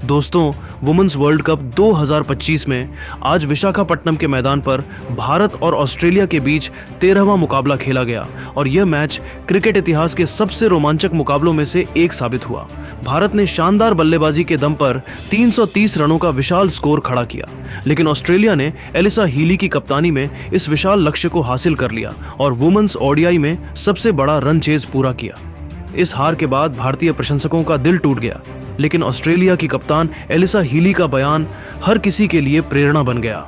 दोस्तों, women's world cup 2025 में आज विशाखापट्टनम के मैदान पर भारत और ऑस्ट्रेलिया के बीच 13वां मुकाबला खेला गया और यह मैच क्रिकेट इतिहास के सबसे रोमांचक मुकाबलों में से एक साबित हुआ। भारत ने शानदार बल्लेबाजी के दम पर 330 रनों का विशाल स्कोर खड़ा किया, लेकिन ऑस्ट्रेलिया ने एलिसा हीली की कप्तानी में इस विशाल लक्ष्य को हासिल कर लिया और वुमेन्स ओडीआई में सबसे बड़ा रन चेज पूरा किया। इस हार के बाद भारतीय प्रशंसकों का दिल टूट गया, लेकिन ऑस्ट्रेलिया की कप्तान एलिसा हीली का बयान हर किसी के लिए प्रेरणा बन गया।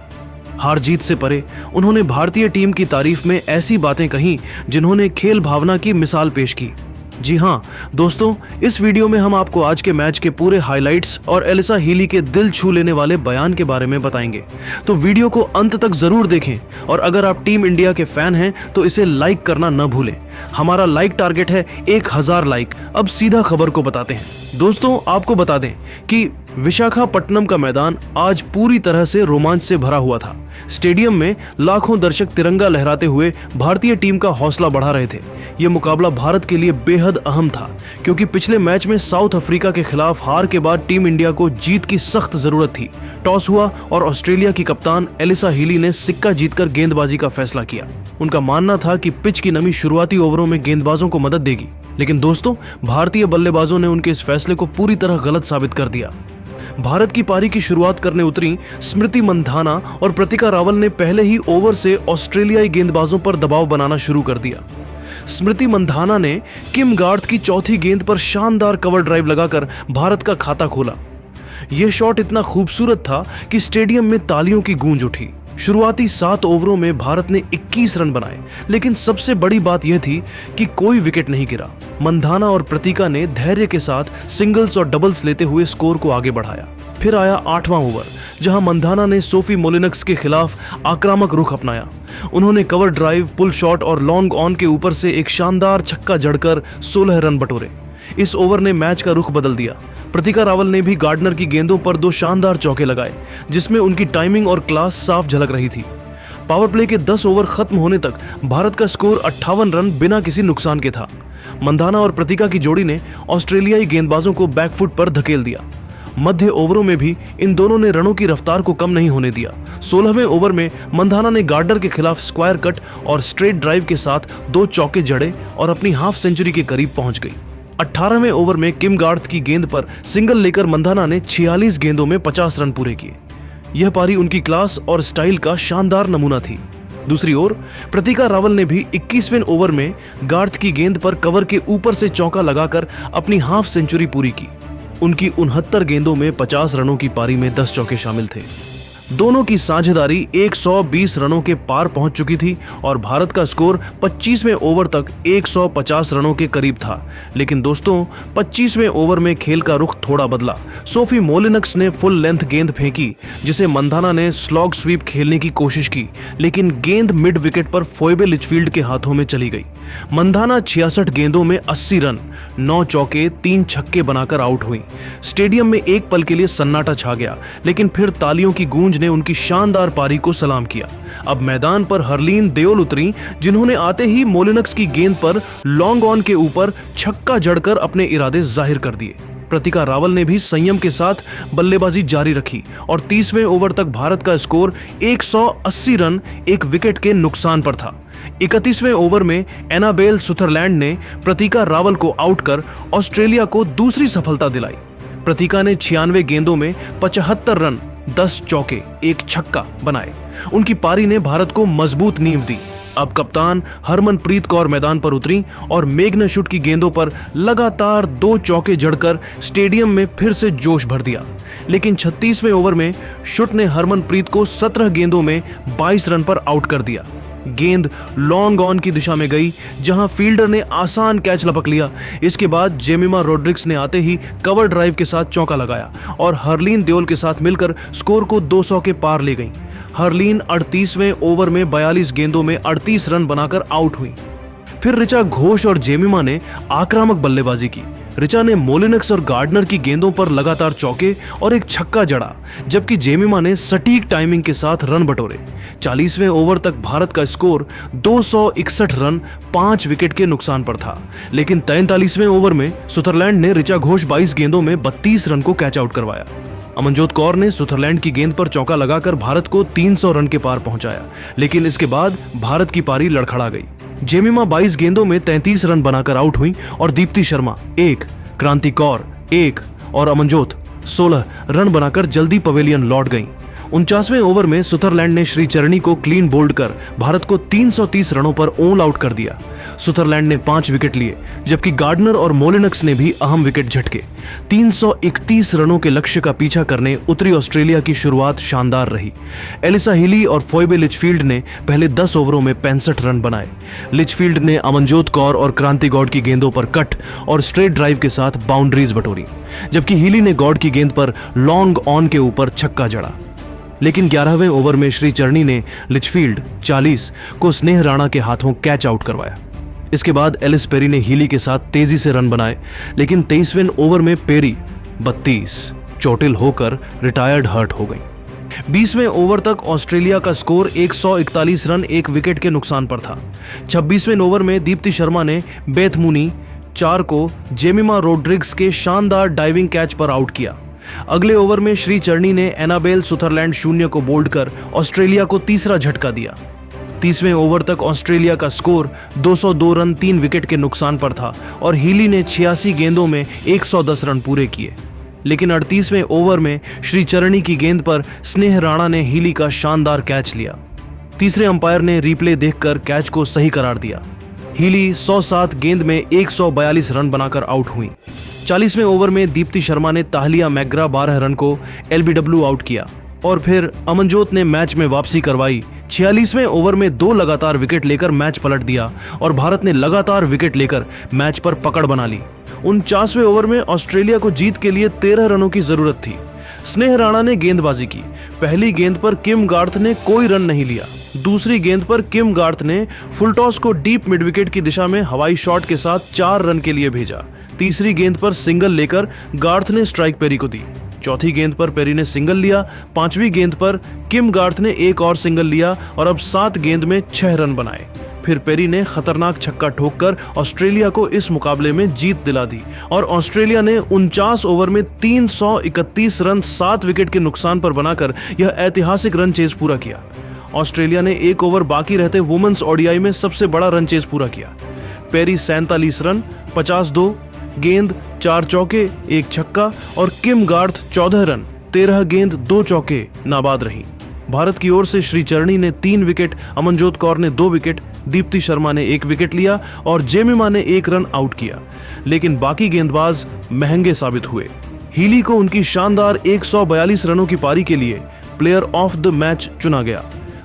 हार जीत से परे उन्होंने भारतीय टीम की तारीफ में ऐसी बातें कहीं जिन्होंने खेल भावना की मिसाल पेश की। जी हाँ दोस्तों, इस वीडियो में हम आपको आज के मैच के पूरे हाइलाइट्स और एलिसा हीली के दिल छू लेने वाले बयान के बारे में बताएंगे, तो वीडियो को अंत तक जरूर देखें और अगर आप टीम इंडिया के फैन हैं तो इसे लाइक करना न भूलें। हमारा लाइक टारगेट है 1000 लाइक। अब सीधा खबर को बताते हैं। दोस्तों, आपको बता दें कि विशाखापट्टनम का मैदान आज पूरी तरह से रोमांच से भरा हुआ था। स्टेडियम में लाखों दर्शक तिरंगा लहराते हुए भारतीय टीम का हौसला बढ़ा रहे थे। यह मुकाबला भारत के लिए बेहद अहम था, क्योंकि पिछले मैच में साउथ अफ्रीका के खिलाफ हार के बाद टीम इंडिया को जीत की सख्त जरूरत थी। टॉस हुआ और ऑस्ट्रेलिया की कप्तान एलिसा हीली ने सिक्का जीतकर गेंदबाजी का फैसला किया। उनका मानना था कि पिच की नमी शुरुआती ओवरों में गेंदबाजों को मदद देगी, लेकिन दोस्तों, भारतीय बल्लेबाजों ने उनके इस फैसले को पूरी तरह गलत साबित कर दिया। भारत की पारी की शुरुआत करने उतरी स्मृति मंधाना और प्रतिका रावल ने पहले ही ओवर से ऑस्ट्रेलियाई गेंदबाजों पर दबाव बनाना शुरू कर दिया। स्मृति मंधाना ने किम गार्थ की चौथी गेंद पर शानदार कवर ड्राइव लगाकर भारत का खाता खोला। यह शॉट इतना खूबसूरत था कि स्टेडियम में तालियों की गूंज उठी। शुरुआती 7 ओवरों में भारत ने 21 रन बनाए, लेकिन सबसे बड़ी बात यह थी कि कोई विकेट नहीं गिरा। मंधाना और प्रतीका ने धैर्य के साथ सिंगल्स और डबल्स लेते हुए स्कोर को आगे बढ़ाया। फिर आया 8वां ओवर, जहां मंधाना ने सोफी मोलिनक्स के खिलाफ आक्रामक रुख अपनाया। उन्होंने कवर ड्राइव, पुल शॉट और लॉन्ग ऑन के ऊपर से एक शानदार छक्का जड़कर 16 रन बटोरे। इस ओवर ने मैच का रुख बदल दिया। प्रतिका रावल ने भी गार्डनर की गेंदों पर 2 शानदार चौके लगाए, जिसमें उनकी टाइमिंग और क्लास साफ झलक रही थी। पावर प्ले के 10 ओवर खत्म होने तक भारत का स्कोर 58 रन बिना किसी नुकसान के था। मंधाना और प्रतिका की जोड़ी ने ऑस्ट्रेलियाई गेंदबाजों को बैकफुट पर धकेल दिया। मध्य ओवरों में भी इन दोनों ने रनों की रफ्तार को कम नहीं होने दिया। 16वें ओवर में मंधाना ने गार्डनर के खिलाफ स्क्वायर कट और स्ट्रेट ड्राइव के साथ 2 चौके जड़े और अपनी हाफ सेंचुरी के करीब पहुंच गई। 18वें ओवर में किम गार्थ की गेंद पर सिंगल लेकर मंधाना ने 46 गेंदों में 50 रन पूरे किए। यह पारी उनकी क्लास और स्टाइल का शानदार नमूना थी। दूसरी ओर प्रतिका रावल ने भी 21वें ओवर में गार्थ की गेंद पर कवर के ऊपर से चौका लगाकर अपनी हाफ सेंचुरी पूरी की। उनकी 69 गेंदों में 50 रनों की पारी में 10 चौके शामिल थे। दोनों की साझेदारी 120 रनों के पार पहुंच चुकी थी और भारत का स्कोर 25वें ओवर तक 150 रनों के करीब था। लेकिन दोस्तों, 25वें ओवर में खेल का रुख थोड़ा बदला। सोफी मोलिनक्स ने फुल लेंथ गेंद फेंकी, जिसे मंधाना ने स्लॉग स्वीप खेलने की कोशिश की, लेकिन गेंद मिड विकेट पर फोइबे लिचफील्ड के हाथों में चली गई। मंधाना 66 गेंदों में 80 रन, 9 चौके, 3 छक्के बनाकर आउट हुई। स्टेडियम में एक पल के लिए सन्नाटा छा गया, लेकिन फिर तालियों की गूंज ने उनकी शानदार पारी को सलाम किया। अब मैदान पर हरलीन देओल उतरी, जिन्होंने आते ही मोलिनक्स की गेंद पर लॉन्ग ऑन के ऊपर छक्का जड़कर अपने इरादे जाहिर कर दिए। प्रतिका रावल ने भी संयम के साथ बल्लेबाजी जारी रखी और 30वें ओवर तक भारत का स्कोर 180 रन एक विकेट के नुकसान पर था। 31वें ओवर में एनाबेल सुथरलैंड ने प्रतिका रावल को आउट कर ऑस्ट्रेलिया को दूसरी सफलता दिलाई। प्रतिका ने 96 गेंदों में 75 रन, 10 चौके, 1 छक्का बनाए। उनकी पारी ने भारत को मजबूत नींव दी। अब कप्तान हरमनप्रीत कौर मैदान पर उतरी और मेघना शुट की गेंदों पर लगातार 2 चौके जड़कर स्टेडियम में फिर से जोश भर दिया। लेकिन 36वें ओवर में शुट ने हरमनप्रीत को 17 गेंदों में 22 रन पर आउट कर दिया। गेंद लॉन्ग ऑन की दिशा में गई, जहां फील्डर ने आसान कैच लपक लिया। इसके बाद जेमिमा रोड्रिग्स ने आते ही कवर ड्राइव के साथ चौका लगाया और हरलीन देओल के साथ मिलकर स्कोर को 200 के पार ले गई। हरलीन 38वें ओवर में 42 गेंदों में 38 रन बनाकर आउट हुई। फिर ऋचा घोष और जेमिमा ने आक्रामक बल्लेबाजी की। ऋचा ने मोलिनक्स और गार्डनर की गेंदों पर लगातार चौके और एक छक्का जड़ा, जबकि जेमिमा ने सटीक टाइमिंग के साथ रन बटोरे। 40वें ओवर तक भारत का स्कोर 261 रन 5 विकेट के नुकसान पर था, लेकिन 43वें ओवर में सुथरलैंड ने ऋचा घोष 22 गेंदों में 32 रन को कैच आउट करवाया। अमनजोत कौर ने सुथरलैंड की गेंद पर चौका लगाकर भारत को 300 रन के पार पहुंचाया, लेकिन इसके बाद भारत की पारी लड़खड़ा गई। जेमिमा 22 गेंदों में 33 रन बनाकर आउट हुई और दीप्ति शर्मा 1, क्रांति कौर 1 और अमनजोत 16 रन बनाकर जल्दी पवेलियन लौट गईं। 49वें ओवर में सुथरलैंड ने श्रीचरणी को क्लीन बोल्ड कर भारत को 330 रनों पर ऑल आउट कर दिया। सुथरलैंड ने 5 विकेट लिए, जबकि गार्डनर और मोलिनक्स ने भी अहम विकेट झटके। 331 रनों के लक्ष्य का पीछा करने उतरी ऑस्ट्रेलिया की शुरुआत शानदार रही। एलिसा हीली और फोइबे लिचफील्ड ने पहले 10 ओवरों में 65 रन बनाए। लिचफील्ड ने अमनजोत कौर और क्रांति गौड़ की गेंदों पर कट और स्ट्रेट ड्राइव के साथ बाउंड्रीज बटोरी, जबकि हीली ने गौड़ की गेंद पर लॉन्ग ऑन के ऊपर छक्का जड़ा। लेकिन 11वें ओवर में श्रीचरणी ने लिचफील्ड 40 को स्नेह राणा के हाथों कैच आउट करवाया। इसके बाद एलिस पेरी ने हीली के साथ तेजी से रन बनाए, लेकिन 23वें ओवर में पेरी 32 चोटिल होकर रिटायर्ड हर्ट हो गई। 20वें ओवर तक ऑस्ट्रेलिया का स्कोर 141 रन 1 विकेट के नुकसान पर था। 26वें ओवर में दीप्ति शर्मा ने बेथ मुनी 4 को जेमिमा रोड्रिग्स के शानदार डाइविंग कैच पर आउट किया। अगले ओवर में श्रीचरणी ने एनाबेल सुथरलैंड 0 को बोल्ड कर ऑस्ट्रेलिया को तीसरा झटका दिया। 30वें ओवर तक ऑस्ट्रेलिया का स्कोर 202 रन 3 विकेट के नुकसान पर था और हीली ने 86 गेंदों में 110 रन पूरे किए। लेकिन 38वें ओवर में श्रीचरणी की गेंद पर स्नेह राणा ने हीली का शानदार कैच लिया। तीसरे अंपायर ने रिप्ले देखकर कैच को सही करार दिया। हीली 107 गेंद में 142 रन बनाकर आउट हुई। 40वें ओवर में दीप्ति शर्मा ने ताहलिया मैग्रा 12 रन को एलबीडब्ल्यू आउट किया और फिर अमनजोत ने मैच में वापसी करवाई। 46वें ओवर में 2 लगातार विकेट लेकर मैच पलट दिया और भारत ने लगातार विकेट लेकर मैच पर पकड़ बना ली। 49वें ओवर में ऑस्ट्रेलिया को जीत के लिए 13 रनों की जरूरत थी। स्नेह राणा ने गेंदबाजी की। पहली गेंद पर किम गार्थ ने कोई रन नहीं लिया। दूसरी गेंद पर किम गार्थ ने फुलटॉस को डीप मिड विकेट की दिशा में हवाई शॉट के साथ 4 रन के लिए भेजा। तीसरी गेंद पर सिंगल लेकर गार्थ ने स्ट्राइक पेरी को दी। चौथी गेंद पर पेरी ने सिंगल लिया। 5वीं गेंद पर किम गार्थ ने एक और सिंगल लिया और अब 7 गेंद में 6 रन बनाए। फिर पेरी ने खतरनाक छक्का ठोककर ऑस्ट्रेलिया को इस मुकाबले में जीत दिला दी और ऑस्ट्रेलिया ने 49 ओवर में 331 रन 7 विकेट के नुकसान पर बनाकर यह ऐतिहासिक रन चेज पूरा किया। ऑस्ट्रेलिया ने 1 ओवर बाकी रहते वुमेन्स ओडीआई में सबसे बड़ा रन चेज पूरा किया। पेरी 47 रन 52 गेंद 4 चौके 1 छक्का और किम गार्थ 14 रन 13 गेंद 2 चौके नाबाद रही। भारत की ओर से श्रीचरणी ने 3 विकेट, अमनजोत कौर ने 2 विकेट, दीप्ति शर्मा ने 1 विकेट लिया और जेमिमा ने 1 रन आउट किया। लेकिन बाकी गेंदबाज महंगे साबित हुए। हीली को उनकी शानदार 142 रनों की पारी के लिए प्लेयर ऑफ द मैच चुना गया।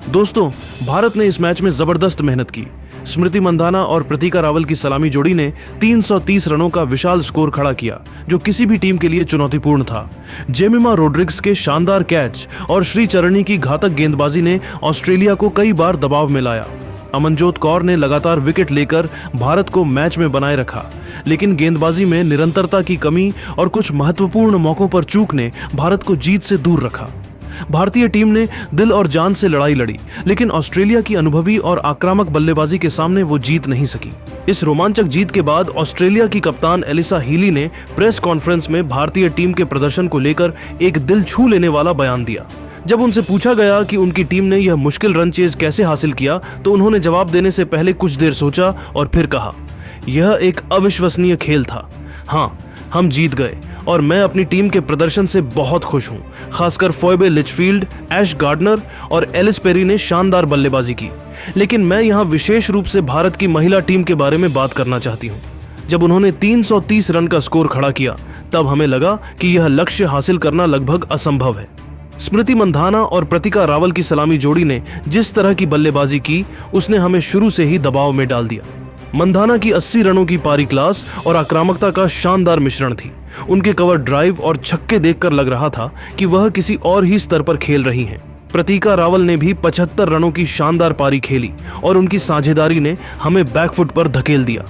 दोस्तों, भारत ने इस मैच में जबरदस्त मेहनत की। स्मृति मंधाना और प्रतीका रावल की सलामी जोड़ी ने 330 रनों का विशाल स्कोर खड़ा किया, जो किसी भी टीम के लिए चुनौतीपूर्ण था। जेमिमा रोड्रिग्स के शानदार कैच और श्रीचरणी की घातक गेंदबाजी ने ऑस्ट्रेलिया को कई बार दबाव में लाया। अमनजोत कौर ने लगातार विकेट लेकर भारत को मैच में बनाए रखा, लेकिन गेंदबाजी में निरंतरता की कमी और कुछ महत्वपूर्ण मौकों पर चूक ने भारत को जीत से दूर रखा। भारतीय टीम ने दिल और जान से लड़ाई लड़ी, लेकिन ऑस्ट्रेलिया की अनुभवी और आक्रामक बल्लेबाजी के सामने वो जीत नहीं सकी। इस रोमांचक जीत के बाद ऑस्ट्रेलिया की कप्तान एलिसा हीली ने प्रेस कॉन्फ्रेंस में भारतीय टीम के प्रदर्शन को लेकर एक दिल छू लेने वाला बयान दिया। जब उनसे पूछा गया कि उनकी टीम ने यह मुश्किल रन चेज कैसे हासिल किया, तो उन्होंने जवाब देने से पहले कुछ देर सोचा और फिर कहा, यह एक अविश्वसनीय खेल था। हाँ, हम जीत गए और मैं अपनी टीम के प्रदर्शन से बहुत खुश हूं। खासकर फोइबे लिचफील्ड, ऐश गार्डनर और एलिस पेरी ने शानदार बल्लेबाजी की। लेकिन मैं यहां विशेष रूप से भारत की महिला टीम के बारे में बात करना चाहती हूं। जब उन्होंने 330 रन का स्कोर खड़ा किया, तब हमें लगा कि यह लक्ष्य हासिल करना लगभग असंभव है। स्मृति मंधाना और प्रतीका रावल की सलामी जोड़ी ने जिस तरह की बल्लेबाजी की, उसने हमें शुरू से ही दबाव में डाल दिया। मंधाना की 80 रनों की पारी क्लास और आक्रामकता का शानदार मिश्रण थी। उनके कवर ड्राइव और छक्के देखकर लग रहा था कि वह किसी और ही स्तर पर खेल रही हैं। प्रतीका रावल ने भी 75 रनों की शानदार पारी खेली और उनकी साझेदारी ने हमें बैकफुट पर धकेल दिया।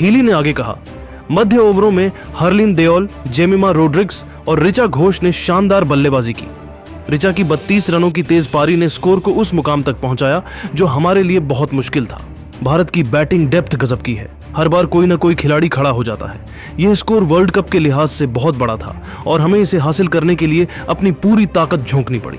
हीली ने आगे कहा, मध्य ओवरों में हरलीन देओल, जेमिमा रोड्रिग्स और ऋचा घोष ने शानदार बल्लेबाजी की। ऋचा की 32 रनों की तेज पारी ने स्कोर को उस मुकाम तक पहुंचाया जो हमारे लिए बहुत मुश्किल था। भारत की बैटिंग डेप्थ गजब की है, हर बार कोई ना कोई खिलाड़ी खड़ा हो जाता है। यह स्कोर वर्ल्ड कप के लिहाज से बहुत बड़ा था और हमें इसे हासिल करने के लिए अपनी पूरी ताकत झोंकनी पड़ी।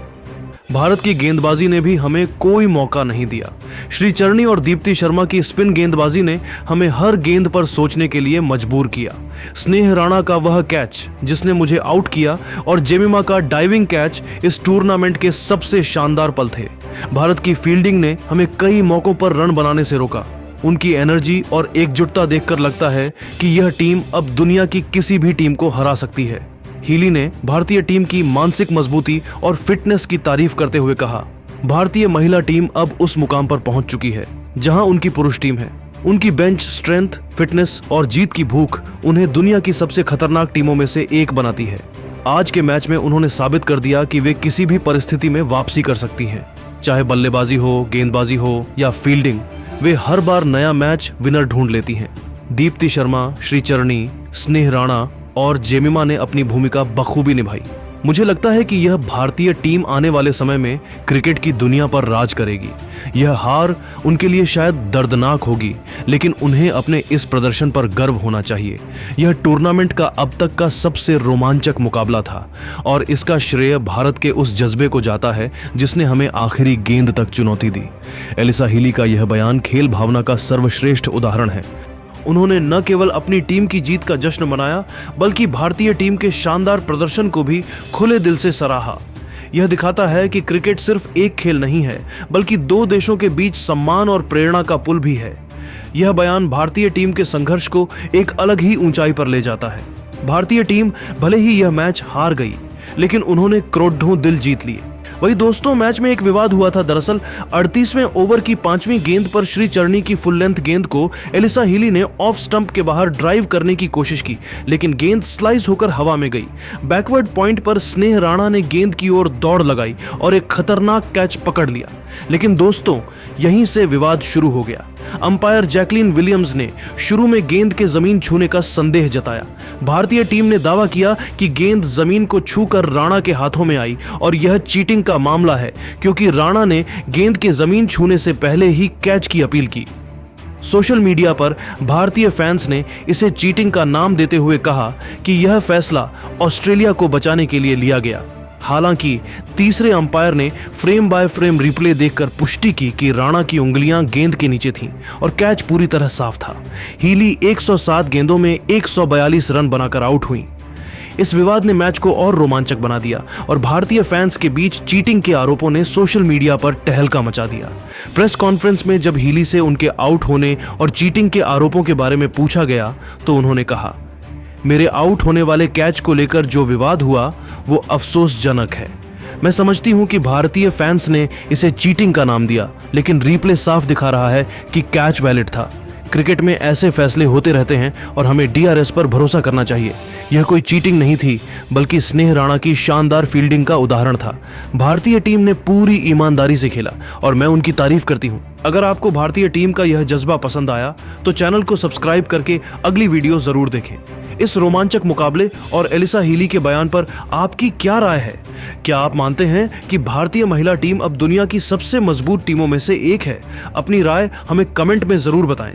भारत की गेंदबाजी ने भी हमें कोई मौका नहीं दिया। श्रीचरणी और दीप्ति शर्मा की स्पिन गेंदबाजी ने हमें हर गेंद पर सोचने के लिए मजबूर किया। स्नेह राणा का वह कैच जिसने मुझे आउट किया और जेमिमा का डाइविंग कैच इस टूर्नामेंट के सबसे शानदार पल थे। भारत की फील्डिंग ने हमें कई मौकों पर रन बनाने से रोका। उनकी एनर्जी और एकजुटता देखकर लगता है कि यह टीम अब दुनिया की किसी भी टीम को हरा सकती है। हीली ने भारतीय टीम की मानसिक मजबूती और फिटनेस की तारीफ करते हुए कहा, भारतीय महिला टीम अब उस मुकाम पर पहुंच चुकी है जहां उनकी पुरुष टीम है। उनकी बेंच स्ट्रेंथ, फिटनेस और जीत की भूख उन्हें दुनिया की सबसे खतरनाक टीमों में से एक बनाती है। आज के मैच में उन्होंने साबित कर दिया कि वे किसी भी परिस्थिति में वापसी कर सकती हैं। चाहे बल्लेबाजी हो, गेंदबाजी हो या फील्डिंग, वे हर बार नया मैच विनर ढूंढ लेती हैं। दीप्ति शर्मा, श्रीचरणी, स्नेह राणा और जेमिमा ने अपनी भूमिका बखूबी निभाई। मुझे लगता है कि यह भारतीय टीम आने वाले समय में क्रिकेट की दुनिया पर राज करेगी। यह हार उनके लिए शायद दर्दनाक होगी, लेकिन उन्हें अपने इस प्रदर्शन पर गर्व होना चाहिए। यह टूर्नामेंट का अब तक का सबसे रोमांचक मुकाबला था और इसका श्रेय भारत के उस जज्बे को जाता है जिसने हमें आखिरी गेंद तक चुनौती दी। एलिसा हीली का यह बयान खेल भावना का सर्वश्रेष्ठ उदाहरण है। उन्होंने न केवल अपनी टीम की जीत का जश्न मनाया, बल्कि भारतीय टीम के शानदार प्रदर्शन को भी खुले दिल से सराहा। यह दिखाता है कि क्रिकेट सिर्फ एक खेल नहीं है, बल्कि दो देशों के बीच सम्मान और प्रेरणा का पुल भी है। यह बयान भारतीय टीम के संघर्ष को एक अलग ही ऊंचाई पर ले जाता है। भारतीय टीम भले ही यह मैच हार गई, लेकिन उन्होंने करोड़ों दिल जीत लिए। वही दोस्तों, मैच में एक विवाद हुआ था। दरअसल 38वें ओवर की 5वीं गेंद पर श्रीचरणी की फुल लेंथ गेंद को एलिसा हीली ने ऑफ स्टंप के बाहर ड्राइव करने की कोशिश की, लेकिन गेंद स्लाइस होकर हवा में गई। बैकवर्ड पॉइंट पर स्नेह राणा ने गेंद की ओर दौड़ लगाई और एक खतरनाक कैच पकड़ लिया। लेकिन दोस्तों, यहीं से विवाद शुरू हो गया। अंपायर जैकलीन विलियम्स ने शुरू में गेंद के जमीन छूने का संदेह जताया। भारतीय टीम ने दावा किया कि गेंद जमीन को छूकर राणा के हाथों में आई और यह चीटिंग का मामला है, क्योंकि राणा ने गेंद के जमीन छूने से पहले ही कैच की अपील की। सोशल मीडिया पर भारतीय फैंस ने इसे चीटिंग का नाम देते हुए कहा कि यह फैसला ऑस्ट्रेलिया को बचाने के लिए लिया गया। हालांकि तीसरे अंपायर ने फ्रेम बाय फ्रेम रिप्ले देखकर पुष्टि की कि राणा की उंगलियां गेंद के नीचे थीं और कैच पूरी तरह साफ था। हीली 107 गेंदों में 142 रन बनाकर आउट हुई। इस विवाद ने मैच को और रोमांचक बना दिया और भारतीय फैंस के बीच चीटिंग के आरोपों ने सोशल मीडिया पर तहलका मचा दिया। प्रेस कॉन्फ्रेंस में जब हीली से उनके आउट होने और चीटिंग के आरोपों के बारे में पूछा गया तो उन्होंने कहा, मेरे आउट होने वाले कैच को लेकर जो विवाद हुआ वो अफसोसजनक है। मैं समझती हूं कि भारतीय फैंस ने इसे चीटिंग का नाम दिया, लेकिन रिप्ले साफ दिखा रहा है कि कैच वैलिड था। क्रिकेट में ऐसे फैसले होते रहते हैं और हमें डीआरएस पर भरोसा करना चाहिए। यह कोई चीटिंग नहीं थी, बल्कि स्नेह राणा की शानदार फील्डिंग का उदाहरण था। भारतीय टीम ने पूरी ईमानदारी से खेला और मैं उनकी तारीफ करती हूं। अगर आपको भारतीय टीम का यह जज्बा पसंद आया तो चैनल को सब्सक्राइब करके अगली वीडियो जरूर देखें। इस रोमांचक मुकाबले और एलिसा हीली के बयान पर आपकी क्या राय है? क्या आप मानते हैं कि भारतीय महिला टीम अब दुनिया की सबसे मजबूत टीमों में से एक है? अपनी राय हमें कमेंट में जरूर बताएं।